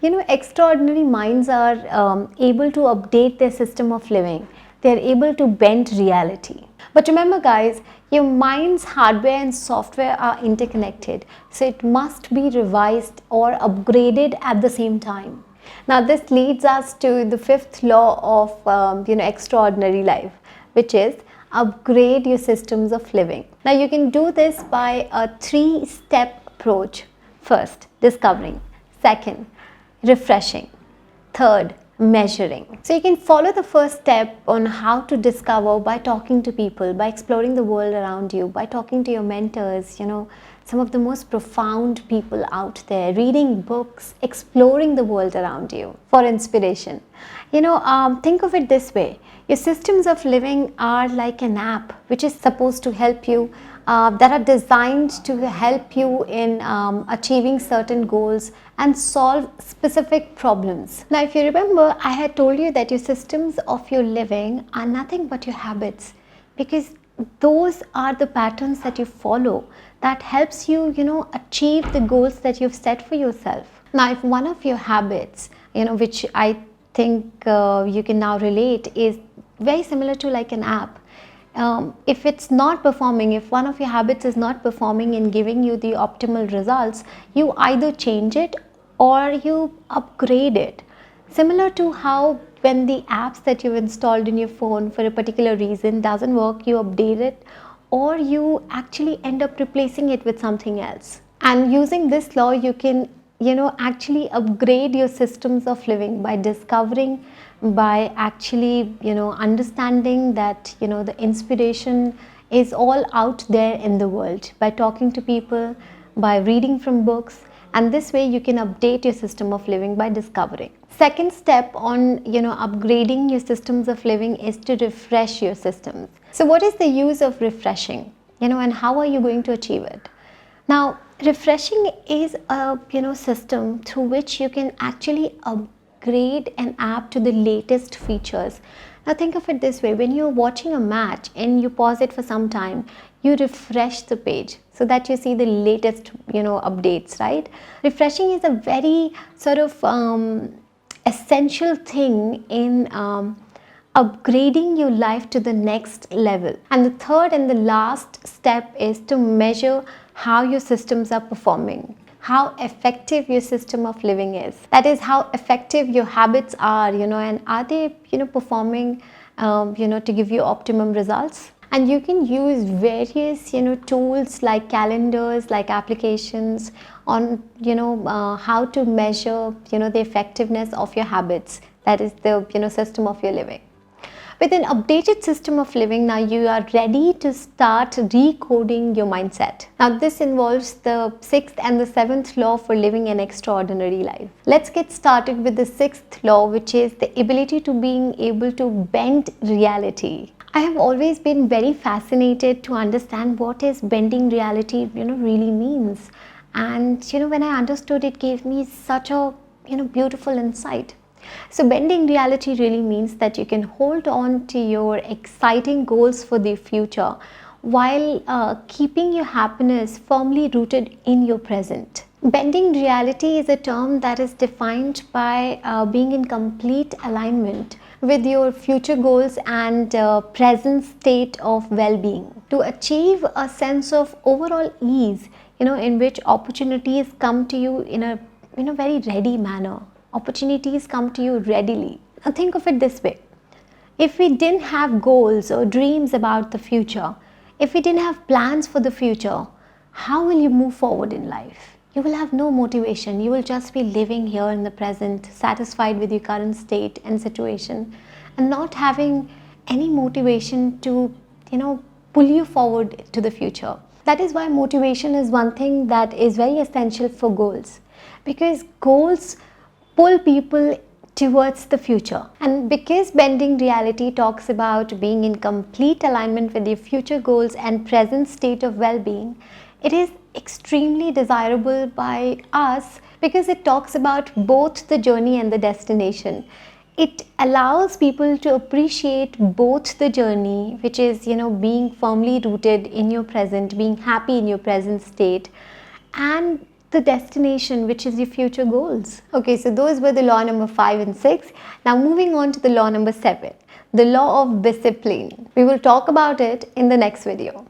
Extraordinary minds are able to update their system of living. They're able to bend reality. But remember guys, your mind's hardware and software are interconnected. So it must be revised or upgraded at the same time. Now this leads us to the fifth law of extraordinary life, which is upgrade your systems of living. Now you can do this by a 3-step approach. First, discovering. Second, refreshing. Third, measuring. So you can follow the first step on how to discover by talking to people, by exploring the world around you, by talking to your mentors, some of the most profound people out there, reading books, exploring the world around you for inspiration. Think of it this way. Your systems of living are like an app which is supposed to help you, that are designed to help you in achieving certain goals and solve specific problems. Now, if you remember, I had told you that your systems of your living are nothing but your habits, because those are the patterns that you follow that helps you, achieve the goals that you've set for yourself. Now, if one of your habits, which I think you can now relate, is very similar to like an app. If it's not performing, if one of your habits is not performing and giving you the optimal results, you either change it or you upgrade it. Similar to how when the apps that you've installed in your phone for a particular reason doesn't work, you update it, or you actually end up replacing it with something else. And using this law, you can actually upgrade your systems of living by discovering, by actually understanding that the inspiration is all out there in the world, by talking to people, by reading from books, and this way you can update your system of living by discovering. Second step on upgrading your systems of living is to refresh your systems. So what is the use of refreshing, and how are you going to achieve it? Now, refreshing is a system through which you can actually upgrade an app to the latest features. Now think of it this way: when you're watching a match and you pause it for some time, you refresh the page so that you see the latest updates, right? Refreshing is a very sort of essential thing in upgrading your life to the next level. And the third and the last step is to measure how your systems are performing, how effective your system of living is. That is, how effective your habits are, and are they, performing, to give you optimum results. And you can use various, tools like calendars, like applications on, how to measure, the effectiveness of your habits. That is the, system of your living. With an updated system of living, now you are ready to start recoding your mindset. Now this involves the 6th and the 7th law for living an extraordinary life. Let's get started with the 6th law, which is the ability to being able to bend reality. I have always been very fascinated to understand what is bending reality, really means. And, when I understood, it gave me such a, beautiful insight. So bending reality really means that you can hold on to your exciting goals for the future while keeping your happiness firmly rooted in your present. Bending reality is a term that is defined by being in complete alignment with your future goals and present state of well-being, to achieve a sense of overall ease, in which opportunities come to you in a very ready manner. Opportunities come to you readily. Now think of it this way: if we didn't have goals or dreams about the future, if we didn't have plans for the future, how will you move forward in life? You will have no motivation. You will just be living here in the present, satisfied with your current state and situation, and not having any motivation to, pull you forward to the future. That is why motivation is one thing that is very essential for goals, because goals pull people towards the future. And because bending reality talks about being in complete alignment with your future goals and present state of well-being, it is extremely desirable by us because it talks about both the journey and the destination. It allows people to appreciate both the journey, which is, being firmly rooted in your present, being happy in your present state, and the destination, which is your future goals. Okay, so those were the law number 5 and 6. Now moving on to the law number 7, the law of discipline. We will talk about it in the next video.